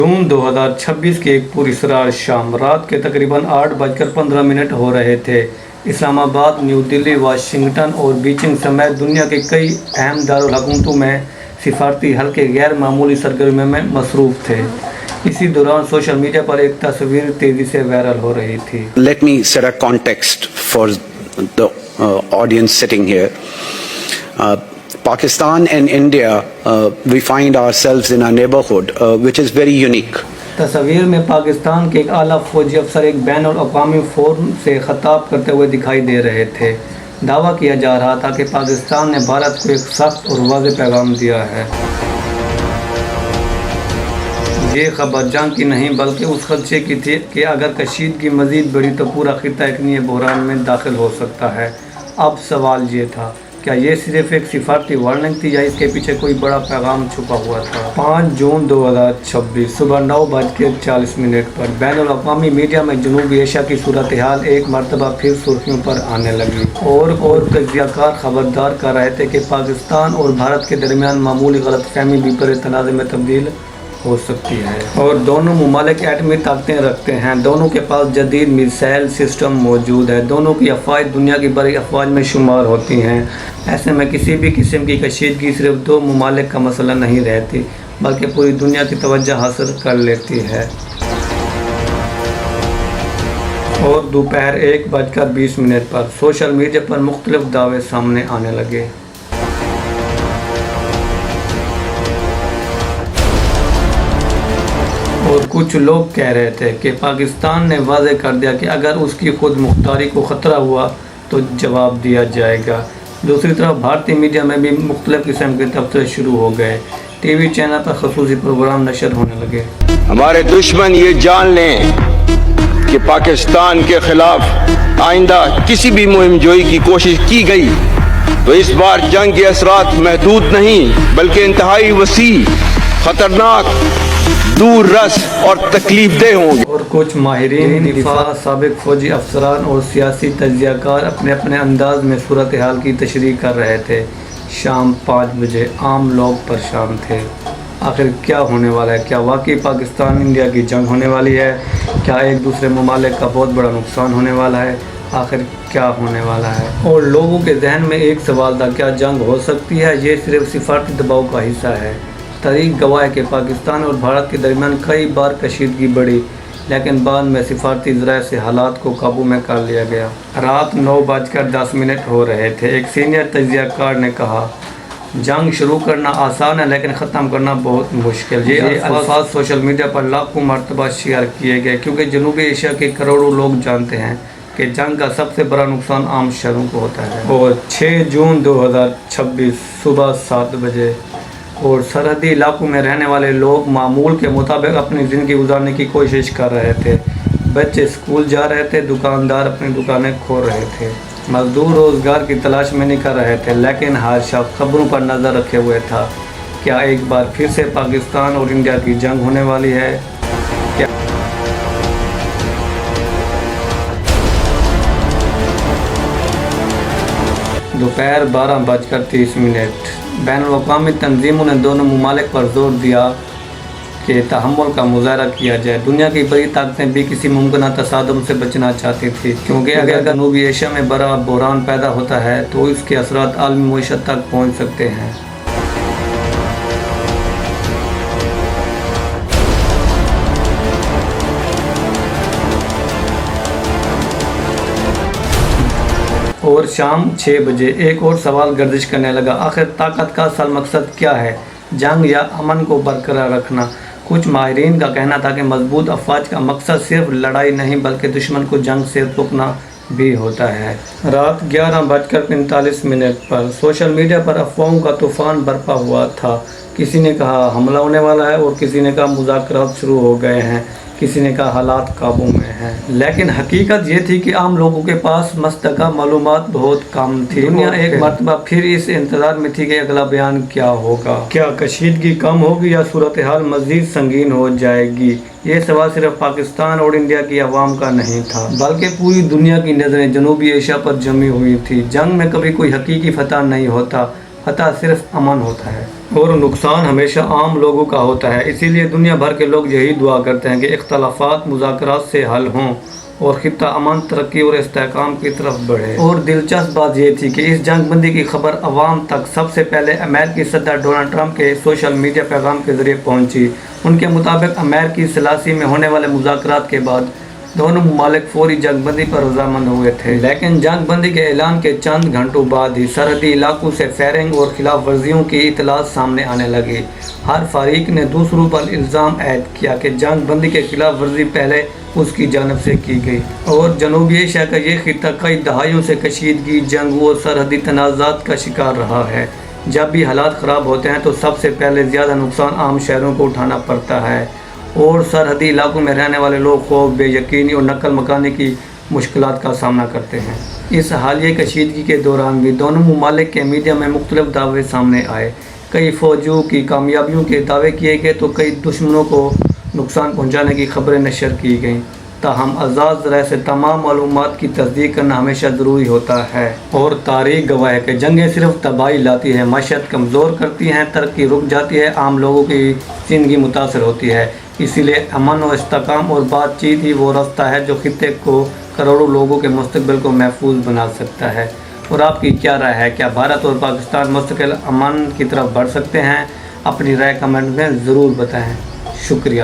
जून 2026 की एक पुरअसरार शाम रात के तकरीबन 8:15 हो रहे थे। इस्लामाबाद, न्यू दिल्ली, वाशिंगटन और बीजिंग समेत दुनिया के कई अहम दारुल हुकूमतों में सिफारती हल्के गैर मामूली सरगर्मियों में मसरूफ़ थे। इसी दौरान सोशल मीडिया पर एक तस्वीर तेज़ी से वायरल हो रही थी। Let me set a context for the audience sitting here. Pakistan and India, we find ourselves in a neighborhood which is very unique. तस्वीर में पाकिस्तान के एक आला फौजी अफसर एक बैन और अक़वामी फोरम से खिताब करते हुए दिखाई दे रहे थे। दावा किया जा रहा था कि पाकिस्तान ने भारत को एक सख्त और वाज़ेह पैगाम दिया है। ये खबर जंग की नहीं बल्कि उस खदशे की थी कि अगर कशीदगी मज़ीद बढ़ी तो पूरा खित्ता एक नए बहरान में दाखिल हो सकता है। अब सवाल ये था, क्या ये सिर्फ एक सिफारती वार्निंग थी या इसके पीछे कोई बड़ा पैगाम छुपा हुआ था। 5 जून 2026 सुबह 9:40 पर बैनुल-अक़वामी मीडिया में जनूबी एशिया की सूरत हाल एक मरतबा फिर सुर्खियों पर आने लगी और तज्ज़ियाकार खबरदार कर रहे थे कि पाकिस्तान और भारत के दरमियान मामूली गलतफहमी भी बड़े तनाज़े में तब्दील हो सकती है और दोनों मुमालिक एटमी ताकतें रखते हैं। दोनों के पास जदीद मिसाइल सिस्टम मौजूद है। दोनों की अफवाज दुनिया की बड़ी अफवाज में शुमार होती हैं। ऐसे में किसी भी किस्म की कशीदगी सिर्फ दो मुमालिक का मसला नहीं रहती बल्कि पूरी दुनिया की तवज्जो हासिल कर लेती है। और दोपहर 1:20 पर सोशल मीडिया पर मुख्तलिफ दावे सामने आने लगे। और कुछ लोग कह रहे थे कि पाकिस्तान ने वाज़ेह कर दिया कि अगर उसकी खुद मुख्तारी को ख़तरा हुआ तो जवाब दिया जाएगा। दूसरी तरफ भारतीय मीडिया में भी मुख्तलिफ किस्म के तबसरे शुरू हो गए। टीवी चैनल पर ख़ुसूसी प्रोग्राम नशर होने लगे। हमारे दुश्मन ये जान लें कि पाकिस्तान के ख़िलाफ़ आइंदा किसी भी मुहिम जोई की कोशिश की गई तो इस बार जंग के असरात महदूद नहीं बल्कि इंतहाई वसी, ख़तरनाक, दूर रस और तकलीफदेह होंगे। और कुछ माहिरीन दिफा, साबिक फौजी अफसरान और सियासी तज्ज़ियाकार अपने अपने अंदाज में सूरत हाल की तशरीह कर रहे थे। शाम 5 बजे आम लोग परेशान थे। आखिर क्या होने वाला है? क्या वाकई पाकिस्तान इंडिया की जंग होने वाली है? क्या एक दूसरे ममालिक का बहुत बड़ा नुकसान होने वाला है? आखिर क्या होने वाला है? और लोगों के जहन में एक सवाल था, क्या जंग हो सकती है? ये सिर्फ सिफारती दबाव का हिस्सा है। तारीख गवाह है कि पाकिस्तान और भारत के दरमियान कई बार कशीदगी बढ़ी लेकिन बाद में सिफारती ज़राए से हालात को काबू में कर लिया गया। रात 9:10 हो रहे थे। एक सीनियर तज्ज़ियाकार ने कहा, जंग शुरू करना आसान है लेकिन ख़त्म करना बहुत मुश्किल। ये अल्फाज सोशल मीडिया पर लाखों मरतबा शेयर किए गए क्योंकि जनूबी एशिया के करोड़ों लोग जानते हैं कि जंग का सबसे बड़ा नुकसान आम शहरों को होता है। और 6 जून 2026 सुबह 7 बजे और सरहदी इलाकों में रहने वाले लोग मामूल के मुताबिक अपनी ज़िंदगी गुजारने की कोशिश कर रहे थे। बच्चे स्कूल जा रहे थे, दुकानदार अपनी दुकानें खोल रहे थे, मजदूर रोज़गार की तलाश में निकल रहे थे लेकिन हर शख्स खबरों पर नज़र रखे हुए था। क्या एक बार फिर से पाकिस्तान और इंडिया की जंग होने वाली है? क्या दोपहर 12:30 बैनुल-अक़वामी तंजीमों ने दोनों मुमालिक पर जोर दिया कि तहम्मुल का मुज़ाहरा किया जाए। दुनिया की बड़ी ताकतें भी किसी मुमकिन तसादम से बचना चाहती थी क्योंकि अगर जनूबी एशिया में बड़ा बहरान पैदा होता है तो इसके असरात आलमी मईशत तक पहुँच सकते हैं। और शाम 6 बजे एक और सवाल गर्दिश करने लगा, आखिर ताकत का असल मकसद क्या है? जंग या अमन को बरकरार रखना? कुछ माहिरीन का कहना था कि मजबूत अफवाज का मकसद सिर्फ लड़ाई नहीं बल्कि दुश्मन को जंग से रोकना भी होता है। रात 11:45 पर सोशल मीडिया पर अफवाहों का तूफ़ान बरपा हुआ था। किसी ने कहा हमला होने वाला है और किसी ने कहा मुज़ाकरात शुरू हो गए हैं, किसी ने कहा हालात काबू में हैं। लेकिन हकीकत ये थी कि आम लोगों के पास मस्तका मालूमात बहुत कम थी। दुनिया एक मरतबा फिर इस इंतज़ार में थी कि अगला बयान क्या होगा। क्या कशीदगी कम होगी या सूरत हाल मज़ीद संगीन हो जाएगी? ये सवाल सिर्फ पाकिस्तान और इंडिया की आवाम का नहीं था बल्कि पूरी दुनिया की नज़रें जनूबी एशिया पर जमी हुई थी। जंग में कभी कोई हकीकी फतह नहीं होता عطا صرف امن ہوتا ہے اور نقصان ہمیشہ عام لوگوں کا ہوتا ہے۔ اسی لیے دنیا بھر کے لوگ یہی دعا کرتے ہیں کہ اختلافات مذاکرات سے حل ہوں اور خطہ امن، ترقی اور استحکام کی طرف بڑھے۔ اور دلچسپ بات یہ تھی کہ اس جنگ بندی کی خبر عوام تک سب سے پہلے امریکی صدر ڈونلڈ ٹرمپ کے سوشل میڈیا پیغام کے ذریعے پہنچی۔ ان کے مطابق امریکی ثلاثی میں ہونے والے مذاکرات کے بعد دونوں ممالک فوری جنگ بندی پر رضامند ہوئے تھے، لیکن جنگ بندی کے اعلان کے چند گھنٹوں بعد ہی سرحدی علاقوں سے فائرنگ اور خلاف ورزیوں کی اطلاعات سامنے آنے لگی۔ ہر فریق نے دوسروں پر الزام عائد کیا کہ جنگ بندی کے خلاف ورزی پہلے اس کی جانب سے کی گئی، اور جنوبی ایشیا کا یہ خطہ کئی دہائیوں سے کشیدگی، جنگوں اور سرحدی تنازعات کا شکار رہا ہے۔ جب بھی حالات خراب ہوتے ہیں تو سب سے پہلے زیادہ نقصان عام شہروں کو اٹھانا پڑتا ہے، اور سرحدی علاقوں میں رہنے والے لوگ خوف، بے یقینی اور نقل مکانی کی مشکلات کا سامنا کرتے ہیں۔ اس حالیہ کشیدگی کے دوران بھی دونوں ممالک کے میڈیا میں مختلف دعوے سامنے آئے۔ کئی فوجیوں کی کامیابیوں کے دعوے کیے گئے تو کئی دشمنوں کو نقصان پہنچانے کی خبریں نشر کی گئیں۔ تاہم آزاد ذرائع سے تمام معلومات کی تصدیق کرنا ہمیشہ ضروری ہوتا ہے، اور تاریخ گواہ ہے کہ جنگیں صرف تباہی لاتی ہیں، معیشت کمزور کرتی ہیں، ترقی رک جاتی ہے، عام لوگوں کی زندگی متاثر ہوتی ہے۔ اسی لیے امن و استحکام اور بات چیت ہی وہ راستہ ہے جو خطے کو کروڑوں لوگوں کے مستقبل کو محفوظ بنا سکتا ہے۔ اور آپ کی کیا رائے ہے؟ کیا بھارت اور پاکستان مستقل امن کی طرف بڑھ سکتے ہیں؟ اپنی رائے کمنٹ میں ضرور بتائیں۔ شکریہ۔